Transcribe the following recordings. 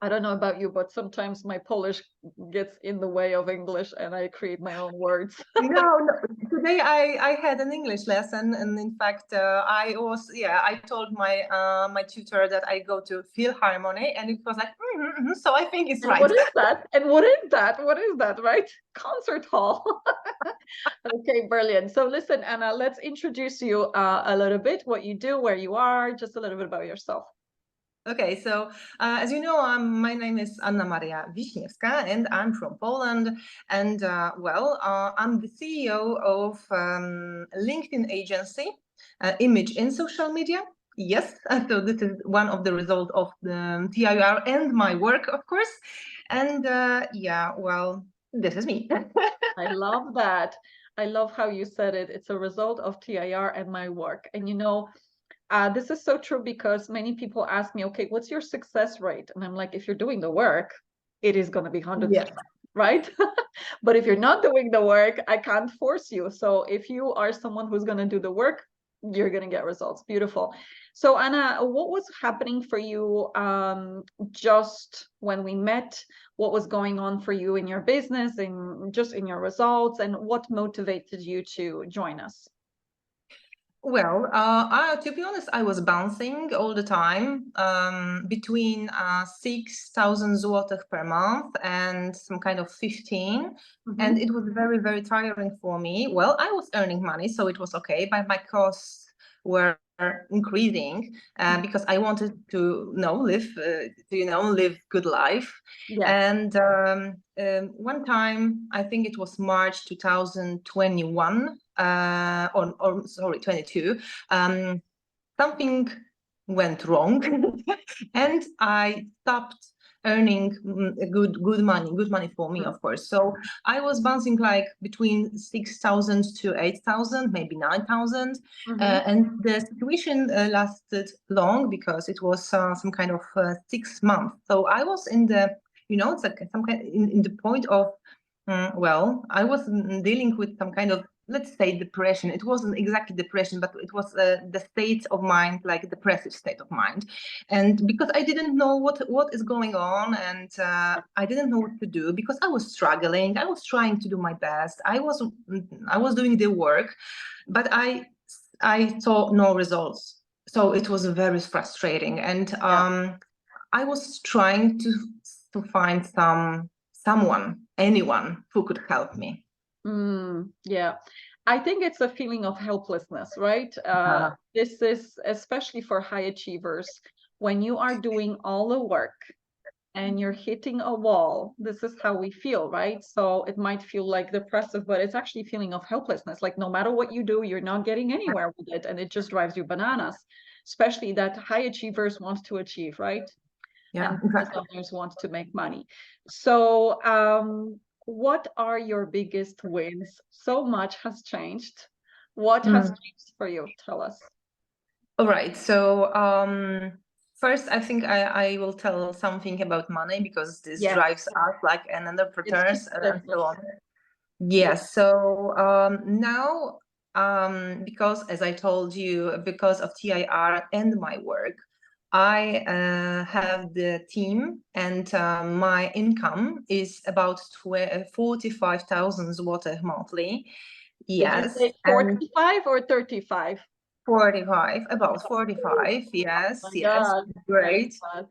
I don't know about you, but sometimes my Polish gets in the way of English and I create my own words. No, today I had an English lesson, and in fact, I told my tutor that I go to Philharmony, and it was like, so I think it's And right. what is that? And what is that? What is that, right? Concert hall. Okay, brilliant. So listen, Anna, let's introduce you a little bit, what you do, where you are, just a little bit about yourself. Okay, so as you know, my name is Anna Maria Wiśniewska, and I'm from Poland. And I'm the CEO of LinkedIn agency, Image in Social Media. Yes, so this is one of the results of the TIR and my work, of course. And this is me. I love that. I love how you said it. It's a result of TIR and my work. And this is so true because many people ask me, okay, what's your success rate? And I'm like, if you're doing the work, it is going to be 100%, Yes. right? But if you're not doing the work, I can't force you. So if you are someone who's going to do the work, you're going to get results. Beautiful. So Anna, what was happening for you just when we met? What was going on for you in your business and just in your results? And what motivated you to join us? Well, to be honest, I was bouncing all the time between 6,000 zlotych per month and some kind of 15. And it was very, very tiring for me. Well, I was earning money, so it was okay, but my costs were increasing because I wanted to live good life. Yeah. And one time, I think it was March 2021, or sorry, 22, something went wrong, and I stopped earning good money for me, of course. So I was bouncing like between 6,000 to 8,000, maybe 9,000, and the situation lasted long because it was some kind of 6 months. So I was in the, it's like some kind in the point of I was dealing with some kind of, let's say, depression. It wasn't exactly depression, but it was the state of mind, like a depressive state of mind. And because I didn't know what is going on, and I didn't know what to do because I was struggling. I was trying to do my best. I was doing the work, but I saw no results. So it was very frustrating, and I was trying to find anyone who could help me. Yeah, I think it's a feeling of helplessness, right? This is especially for high achievers. When you are doing all the work and you're hitting a wall, this is how we feel, right? So it might feel like depressive, but it's actually a feeling of helplessness. Like no matter what you do, you're not getting anywhere with it, and it just drives you bananas. Especially that high achievers want to achieve, right? Yeah, And exactly. others want to make money. So what are your biggest wins? So much has changed. What has changed for you? Tell us. All right. So first, I think I will tell something about money because this Yes, drives us like an it's entrepreneurs and so on. yeah. Yes. So now, because as I told you, because of TIR and my work, I have the team, and my income is about 45,000 zloty monthly. Did you Yes, say and 45 or 35? 45, about Oh 45. Yes, my yes, God. great. God.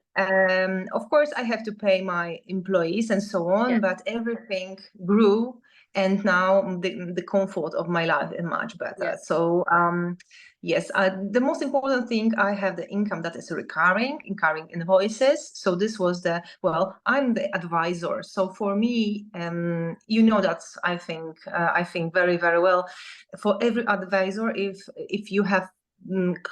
Of course, I have to pay my employees and so on, Yeah. but everything grew, and now the comfort of my life is much better. Yeah. So, yes, the most important thing, I have the income that is recurring invoices. So this was I'm the advisor. So for me, that I think very, very well. For every advisor, if you have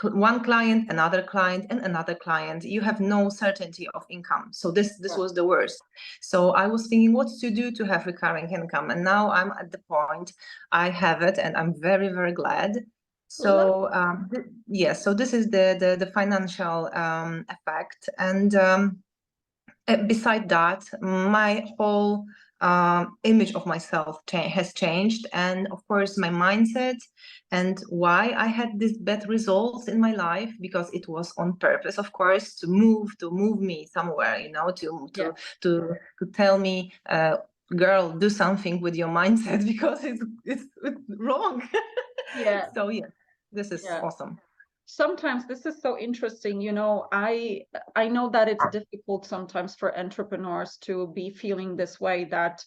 one client, another client, and another client, you have no certainty of income. So this was the worst. So I was thinking what to do to have recurring income, and now I'm at the point I have it, and I'm very, very glad. So yes, so this is the financial effect, and beside that, my whole image of myself has changed, and of course my mindset, and why I had these bad results in my life, because it was on purpose, of course, to move me somewhere, you know, to tell me, girl, do something with your mindset because it's wrong. Yeah. So yeah, this is Yeah. awesome. Sometimes this is so interesting, you know, I know that it's difficult sometimes for entrepreneurs to be feeling this way, that,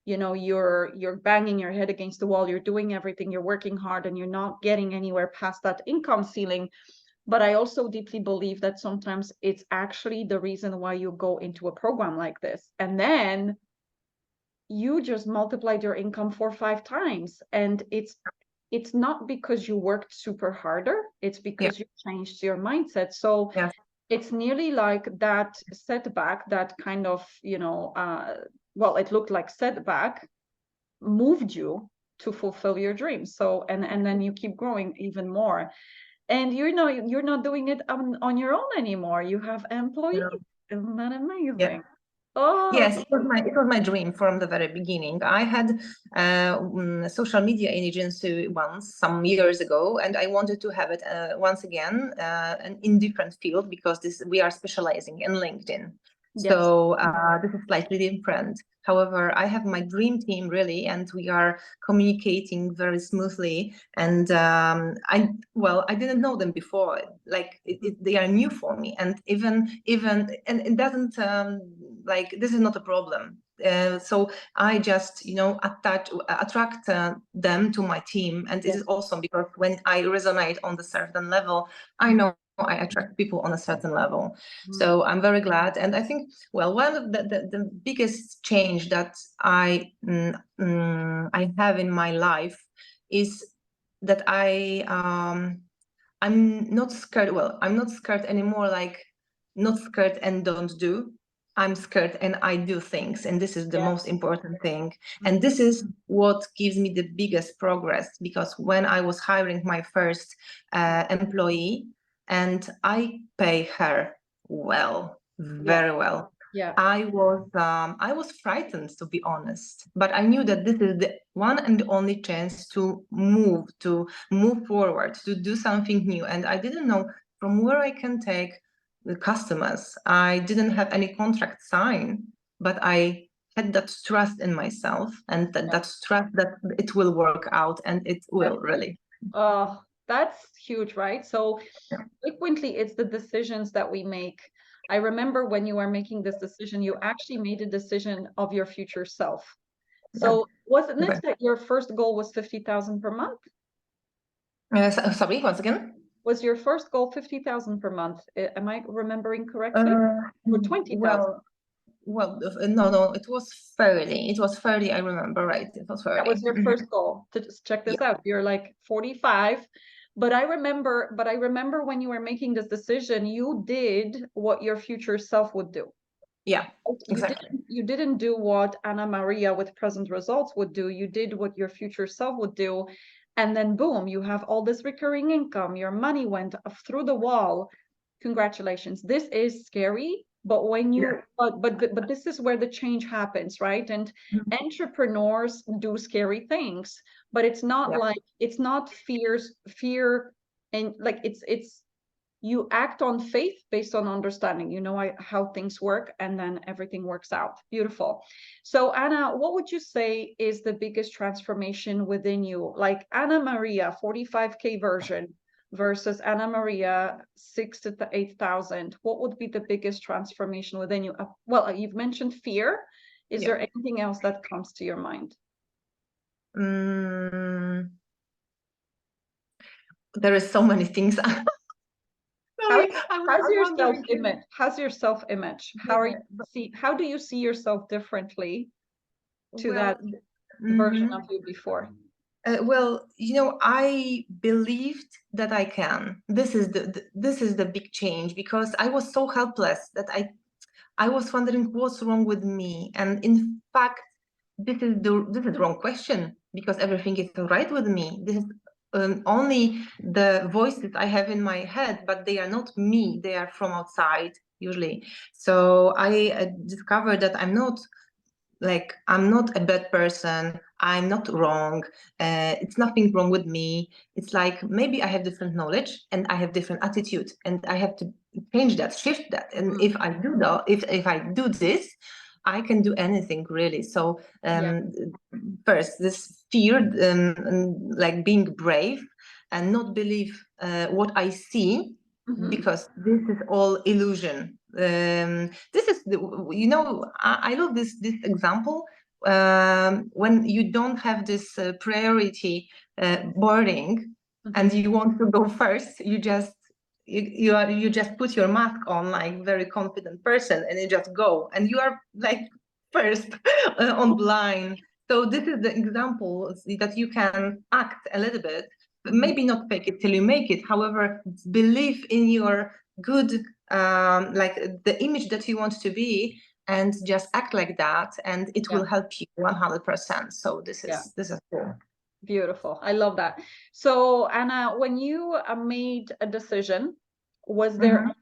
you know, you're banging your head against the wall, you're doing everything, you're working hard, and you're not getting anywhere past that income ceiling. But I also deeply believe that sometimes it's actually the reason why you go into a program like this, and then you just multiplied your income 4 or 5 times. And it's not because you worked super harder, it's because you changed your mindset. So Yeah. it's nearly like that setback, that kind of, you know, well, it looked like setback moved you to fulfill your dreams. So and then you keep growing even more, and you know you're not doing it on your own anymore. You have employees. Isn't that amazing? Oh Yes, it was my dream from the very beginning. I had a social media agency once, some years ago, and I wanted to have it once again, in different field, because we are specializing in LinkedIn. yes. So this is slightly different. However, I have my dream team really, and we are communicating very smoothly. And I didn't know them before. Like they are new for me, and even and it doesn't like, this is not a problem. So I just, you know, attract them to my team, and this is awesome, because when I resonate on the certain level, I know I attract people on a certain level. So I'm very glad. And I think, well, one of the biggest change that I have in my life is that I'm not scared. Well, I'm not scared anymore, like not scared and don't do. I'm scared and I do things. And this is the most important thing. And this is what gives me the biggest progress, because when I was hiring my first employee, and I pay her well, very well. Yeah. I was frightened, to be honest, but I knew that this is the one and only chance to move forward, to do something new. And I didn't know from where I can take the customers. I didn't have any contract signed, but I had that trust in myself, and that trust that it will work out, and it will really. Oh, that's huge, right? So frequently it's the decisions that we make. I remember when you were making this decision, you actually made a decision of your future self. So wasn't it that your first goal was 50,000 per month? Sorry, once again? Was your first goal 50,000 per month? Am I remembering correctly? Or 20,000? No, it was 30. It was 30, I remember, right? It was 30. That was your first goal. To just check this out. You're like 45. But I remember when you were making this decision, you did what your future self would do. Yeah, exactly. You didn't do what Anna Maria with present results would do. You did what your future self would do. And then boom, you have all this recurring income. Your money went through the wall. Congratulations. This is scary, but when you but this is where the change happens, right? And entrepreneurs do scary things, but it's not like, it's not fear, and like it's you act on faith based on understanding, you know, how things work, and then everything works out. Beautiful. So Anna, what would you say is the biggest transformation within you? Like Anna Maria 45K version versus Anna Maria 6,000 to 8,000. What would be the biggest transformation within you? Well, you've mentioned fear. Is there anything else that comes to your mind? There is so many things. How's your self-image? How's your self-image? How do you see yourself differently to that version of you before? Well, you know, I believed that I can. This is the big change, because I was so helpless that I was wondering what's wrong with me. And in fact, this is the wrong question, because everything is all right with me. This is only the voices I have in my head, but they are not me. They are from outside usually. So I discovered that I'm not like I'm not a bad person, I'm not wrong, it's nothing wrong with me. It's like maybe I have different knowledge and I have different attitude, and I have to change that, shift that. And if I do that, if I do this, I can do anything really. So first, this fear, like being brave and not believe what I see, because this is all illusion. This is I love this example, when you don't have this priority boarding, and you want to go first, you just you just put your mask on like very confident person, and you just go, and you are like first on blind. So this is the example that you can act a little bit, maybe not fake it till you make it. However, believe in your good, like the image that you want to be, and just act like that, and it will help you 100%. So this is cool. Beautiful. I love that. So Anna, when you made a decision, was there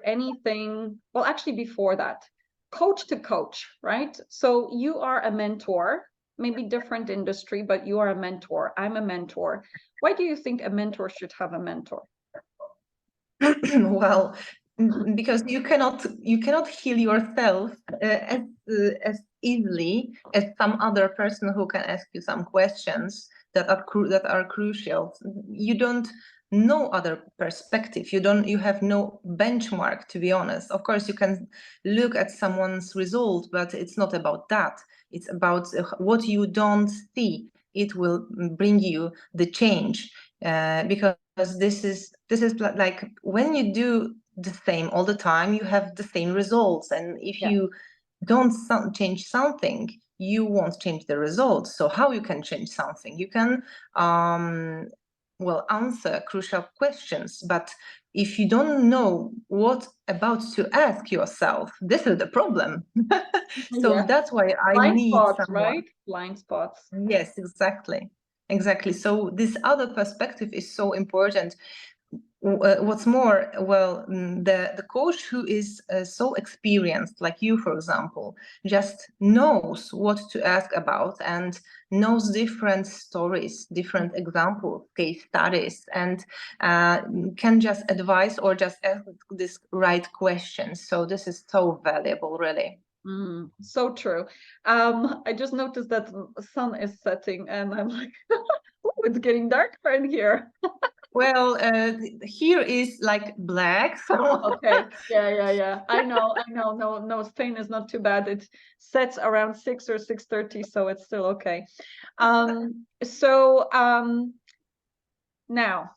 anything, well, actually before that, coach to coach, right? So you are a mentor, maybe different industry, but you are a mentor. I'm a mentor. Why do you think a mentor should have a mentor? Well, because you cannot heal yourself as easily as some other person who can ask you some questions that are crucial. You don't know other perspective. You have no benchmark, to be honest. Of course, you can look at someone's result, but it's not about that. It's about what you don't see. It will bring you the change, because this is like when you do the same all the time, you have the same results, and if you don't change something, you won't change the results. So how you can change something? You can well, answer crucial questions, but if you don't know what about to ask yourself, this is the problem. So that's why I blind need spots, someone. right? Blind spots. Yes, exactly. So this other perspective is so important. What's more, well, the coach who is so experienced, like you, for example, just knows what to ask about, and knows different stories, different examples, case studies, and can just advise or just ask this right questions. So this is so valuable, really. So true. I just noticed that the sun is setting, and I'm like, oh, it's getting darker in here. Well, here is like black. So Okay. Yeah. I know. No, Spain is not too bad. It sets around 6 or 6:30, so it's still okay. Now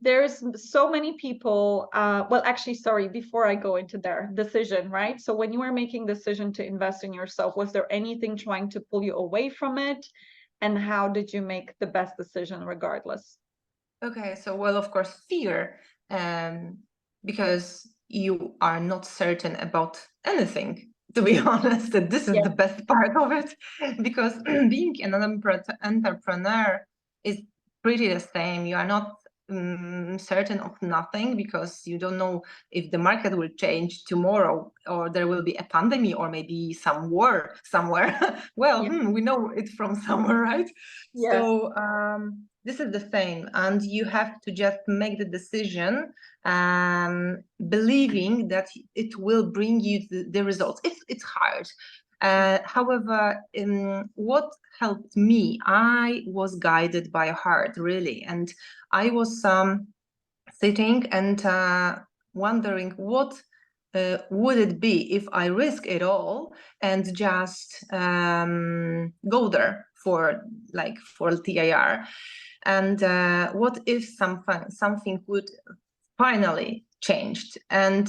there's so many people, well, actually, sorry, before I go into their decision, right? So when you were making decision to invest in yourself, was there anything trying to pull you away from it? And how did you make the best decision regardless? okay, so well, of course, fear, because you are not certain about anything, to be honest. And this is the best part of it, because being an entrepreneur is pretty the same. You are not certain of nothing, because you don't know if the market will change tomorrow, or there will be a pandemic, or maybe some war somewhere. Well, we know it from somewhere, right? So this is the same, and you have to just make the decision, believing that it will bring you the results. It's hard. However, what helped me, I was guided by heart, really, and I was sitting and wondering what would it be if I risk it all and just go there for TIR, and what if something would finally changed. And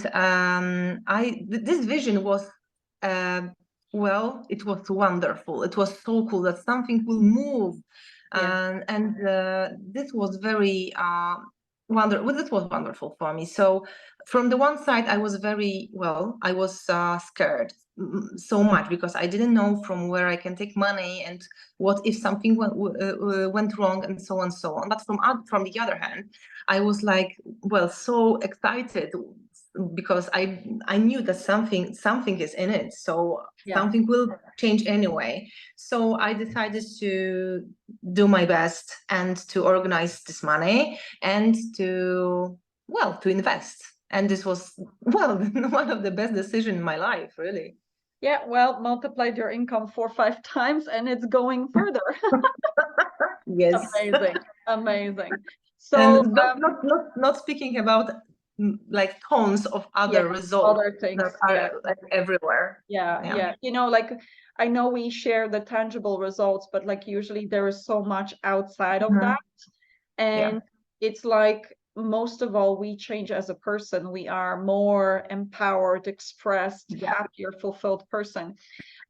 this vision was well, it was wonderful. It was so cool that something will move. And this was very this was wonderful for me. So from the one side, I was I was scared so much, because I didn't know from where I can take money, and what if something went wrong, and so on. But from the other hand, I was like, well, so excited, because I knew that something is in it, so Yeah. something will change anyway. So I decided to do my best and to organize this money and to invest. And this was one of the best decisions in my life, really. Yeah, well, multiplied your income 4 or 5 times and it's going further. Yes. Amazing, amazing. So And not speaking about like tons of other yeah, results other things, that are yeah. like everywhere. Yeah, yeah. You know, like I know we share the tangible results, but like usually there is so much outside of Mhm. that. Yeah. And it's like most of all, we change as a person. We are more empowered, expressed, Yeah. happier, fulfilled person.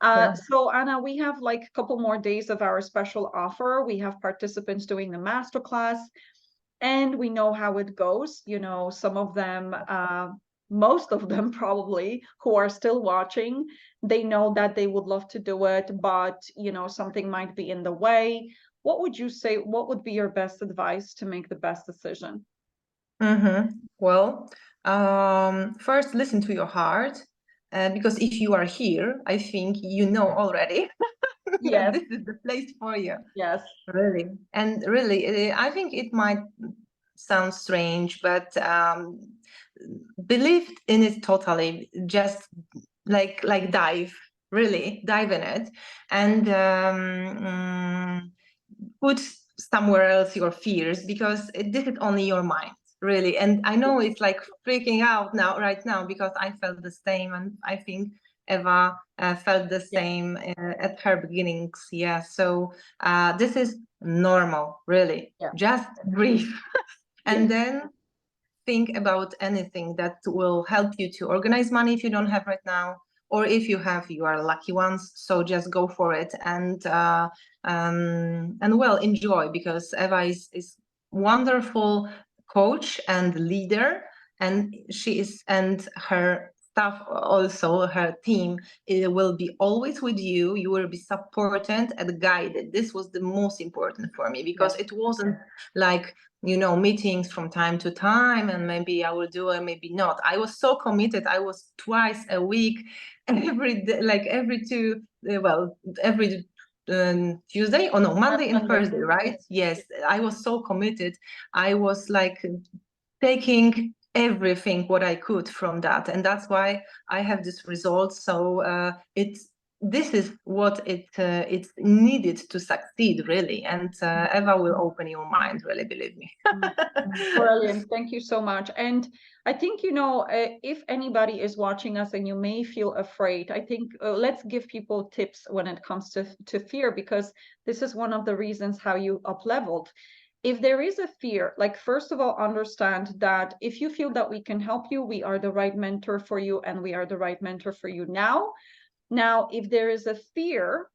Yeah. So Anna, we have like a couple more days of our special offer. We have participants doing the masterclass, and we know how it goes. You know, some of them, most of them probably, who are still watching, they know that they would love to do it, but you know, something might be in the way. What would you say? What would be your best advice to make the best decision? Well, first listen to your heart, because if you are here, I think you know already that Yes, this is the place for you. yes, Really. And really, I think it might sound strange, but believe in it totally. Just dive in it, and put somewhere else your fears, because this is only your mind, really. And I know it's like freaking out right now, because I felt the same, and I think Eva felt the yeah, same at her beginnings. Yeah, so this is normal, really. yeah, Just breathe yeah, and then think about anything that will help you to organize money if you don't have right now, or if you have, you are lucky ones. So just go for it, and enjoy, because Eva is wonderful coach and leader, and and her staff, also her team, it will be always with you. You will be supported and guided. This was the most important for me, because yeah. it wasn't like, meetings from time to time, and maybe I will do it, maybe not. I was so committed. I was twice a week, every day, like every two, every Tuesday, oh no, Monday and Monday. Thursday, right? Yes, I was so committed. I was like taking everything what I could from that, and that's why I have this result. So this is what it's needed to succeed, really. And Eva will open your mind, really, believe me. Brilliant. Thank you so much. And I think, you know, if anybody is watching us and you may feel afraid, I think let's give people tips when it comes to fear, because this is one of the reasons how you up-leveled. If there is a fear, like, first of all, understand that if you feel that we can help you, we are the right mentor for you, and we are the right mentor for you now. Now, if there is a fear,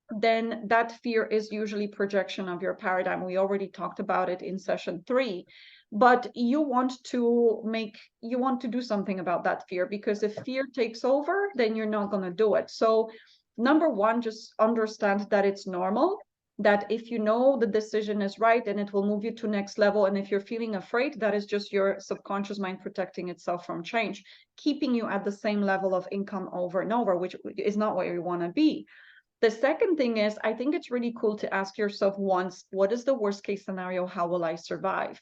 then that fear is usually projection of your paradigm. We already talked about it in session 3, but you want to do something about that fear, because if fear takes over, then you're not going to do it. So number one, just understand that it's normal, that if you know the decision is right and it will move you to next level, and if you're feeling afraid, that is just your subconscious mind protecting itself from change, keeping you at the same level of income over and over, which is not where you want to be. The second thing is, I think it's really cool to ask yourself once, what is the worst case scenario? How will I survive?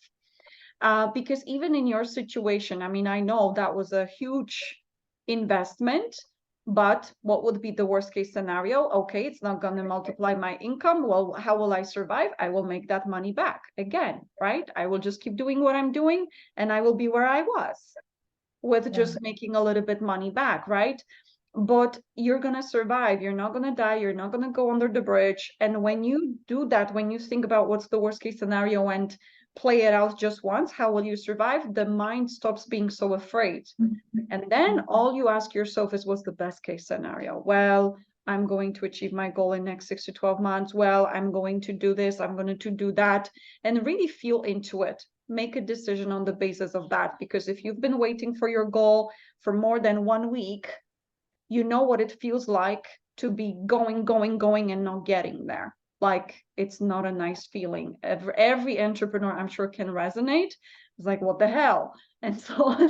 Because even in your situation, I mean, I know that was a huge investment, but what would be the worst case scenario? Okay, it's not going to multiply my income. Well, how will I survive? I will make that money back again, right? I will just keep doing what I'm doing, and I will be where I was with just making a little bit money back, right? But you're going to survive. You're not going to die. You're not going to go under the bridge. And when you do that, when you think about what's the worst case scenario and play it out just once, how will you survive? The mind stops being so afraid. And then all you ask yourself is, what's the best case scenario? Well, I'm going to achieve my goal in next 6 to 12 months. Well, I'm going to do this. I'm going to do that. And really feel into it. Make a decision on the basis of that. Because if you've been waiting for your goal for more than 1 week, you know what it feels like to be going and not getting there. Like, it's not a nice feeling. Every entrepreneur, I'm sure, can resonate, It's like, what the hell? And so,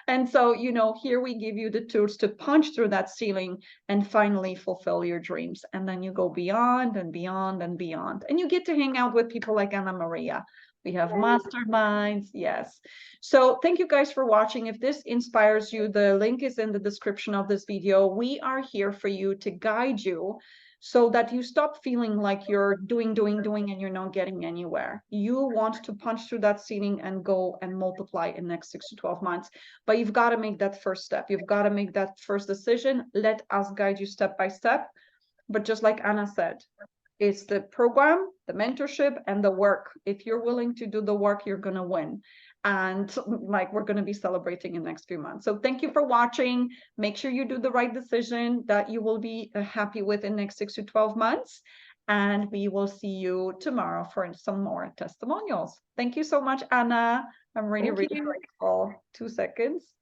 and so, you know, here we give you the tools to punch through that ceiling and finally fulfill your dreams. And then you go beyond and beyond and beyond. And you get to hang out with people like Anna Maria. We have masterminds. Yes. So thank you guys for watching. If this inspires you, the link is in the description of this video. We are here for you to guide you so that you stop feeling like you're doing, and you're not getting anywhere. You want to punch through that ceiling and go and multiply in the next 6 to 12 months. But you've got to make that first step. You've got to make that first decision. Let us guide you step by step. But just like Anna said, it's the program, the mentorship, and the work. If you're willing to do the work, you're going to win. And like, we're going to be celebrating in the next few months. So thank you for watching. Make sure you do the right decision that you will be happy with in the next 6 to 12 months. And we will see you tomorrow for some more testimonials. Thank you so much, Anna. I'm really, Thank really you. grateful. 2 seconds.